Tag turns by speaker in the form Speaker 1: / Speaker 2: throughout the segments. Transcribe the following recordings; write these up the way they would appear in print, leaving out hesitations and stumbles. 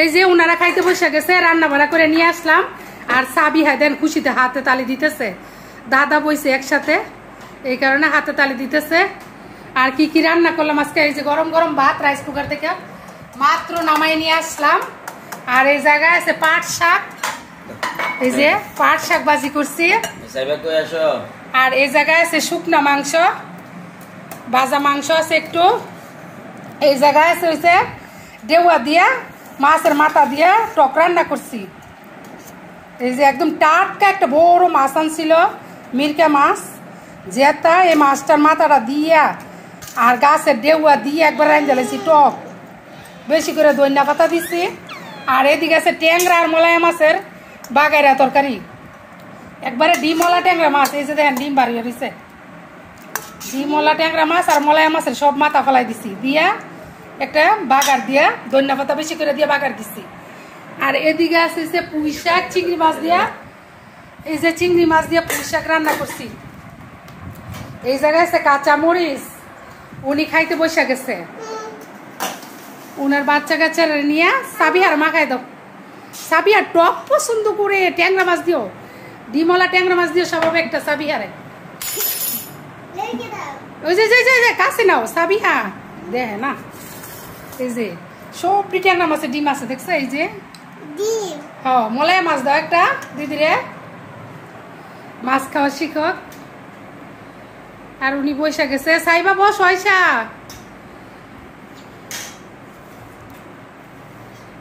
Speaker 1: এই যে ওনারা খাইতে বসে গেছে, রান্না বাড়া করে নিয়ে আসলাম। আর সাবিহা দেন খুশিতে হাতে তালি দিতেছে, দাদা বইছে একসাথে, এই কারণে হাতে তালি দিতেছে। আর কি কি রান্না করলাম আজকে, এই যে গরম গরম ভাত রাইস কুকার থেকে মাত্র নামাই নিয়ে আসলাম। আর এই জায়গায় আছে পাট শাক, এই যে পাট শাক ভাজি করছি। আর এই জায়গায় আছে শুকনা মাংস, ভাজা মাংস আছে একটু। এই জায়গায় আছে হইছে ডেউয়া দিয়া মাছের মাথা দিয়া টক রান্না করছি। এই যে একদম টাটকা একটা বড় মাছ আনছিল, মিরকা মাছ যেটা, এই মাছটার মাথাটা দিয়া আর গাছের ডেউয়া দিয়ে একবার রান্না জ্বালাইছি টক, বেশি করে ধনিয়া পাতা দিচ্ছি। আর এদিকে আছে ট্যাংরা আর মলায়া মাছের বাগাইরা তরকারি, একবারে ডিমওয়ালা ট্যাংরা মাছ। এই যে দেখেন ডিম বাড়িয়ে দিছে, ডিমওয়ালা ট্যাংরা মাছ আর মলায়া মাছের সব মাথা ফেলাই দিছি, দিয়া একটা বাগার দিয়া ধনিয়া পাতা বেশি করে দিয়ে বাগার দিছি। আর এদিকে আছে যে পুঁই শাক চিংড়ি মাছ দিয়া, এই যে চিংড়ি মাছ দিয়ে পুঁই শাক রান্না করছি। এই জায়গায় আছে কাঁচা মরিচ, উনি খাইতে বসে গেছে, উনার বাচ্চা কাচ্চা নিয়ে। সাবিহার মাখাই দাও, সাবিহার টক পছন্দ করে, ট্যাংরা মাছ দিও, ডিমওয়ালা ট্যাংরা মাছ দিও স্বভাবে একটা সাবিহারে। ওই যে কাছে নাও সাবিহা দেখে না, এই যে সব ট্যাংরা মাছের ডিম আছে দেখছো, এই যে মলায় মাছ দাও একটা দিদিরে, মাছ খাওয়া শিখক। আর উনি বসে গেছে, সাইবা বস হয়সা।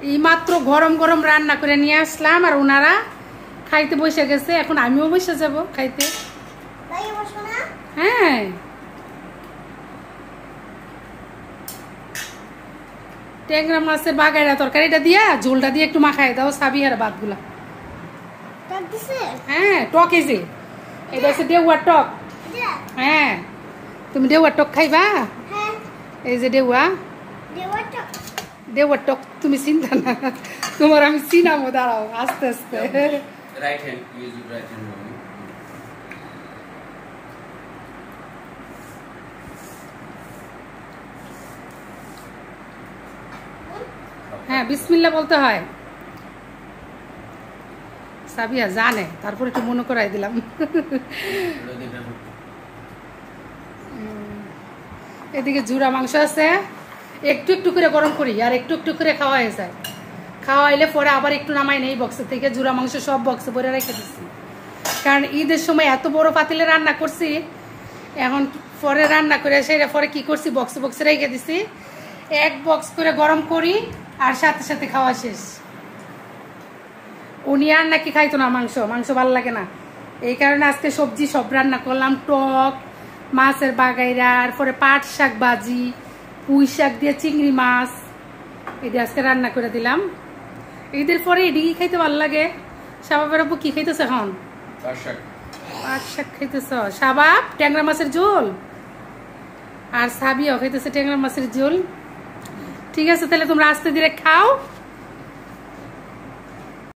Speaker 1: এই মাত্র গরম গরম রান্না করে নিয়ে আসলাম, আর ওনারা খাইতে বসে গেছে, এখন আমিও বসে যাব খাইতে। হ্যাঁ ট্যাংরা মাছের বাগাইরা তরকারিটা দিয়া ঝোলটা দিয়ে একটু মাখাই দাও সাবিহার ভাতগুলা। হ্যাঁ টক, এই যে এটা হচ্ছে ডেউয়ার টক। হ্যাঁ তুমি ডেউয়ার টক খাইবা? এই যে ডেউয়ার টক তুমি চিন্তা না, তোমার আমি চিনামো, দাঁড়াও আস্তে আস্তে। হ্যাঁ বিসমিল্লাহ বলতে হয়, সাবিয়া জানে, তারপর একটু মনে করাই দিলাম। এদিকে জুড়া মাংস আছে, একটু একটু করে গরম করি আর একটু একটু করে খাওয়া হয়ে যায়, খাওয়াইলে পরে আবার একটু নামাই নেই বক্সে থেকে, জুড়া মাংস সব বক্সে ভরে রেখে দিচ্ছি। কারণ ঈদের সময় এত বড় পাতিলে রান্না করছি, এখন পরে রান্না করে সেটা পরে কি করছি বক্সে বক্সে রেখে দিছি, এক বক্স করে গরম করি আর সাথে সাথে খাওয়া শেষ। উনি আর নাকি খাইতো না মাংস, মাংস ভালো লাগে না, এই কারণে আজকে সবজি সব রান্না করলাম, টক মাছের বাগাইরা, আর পরে পাট শাক ভাজি, পুঁই শাক দিয়ে চিংড়ি মাছ, এটি আজকে রান্না করে দিলাম। ঈদের পরে এদিকে খাইতে ভালো লাগে। শাবাবের আপু কি খাইতেছে এখন? পাট শাক খাইতেছ, শাবাব ট্যাংরা মাছের ঝোল, আর সাবিও খাইতেছে ট্যাংরা মাছের ঝোল। ঠিক আছে তাহলে তোমরা আস্তে ধীরে খাও।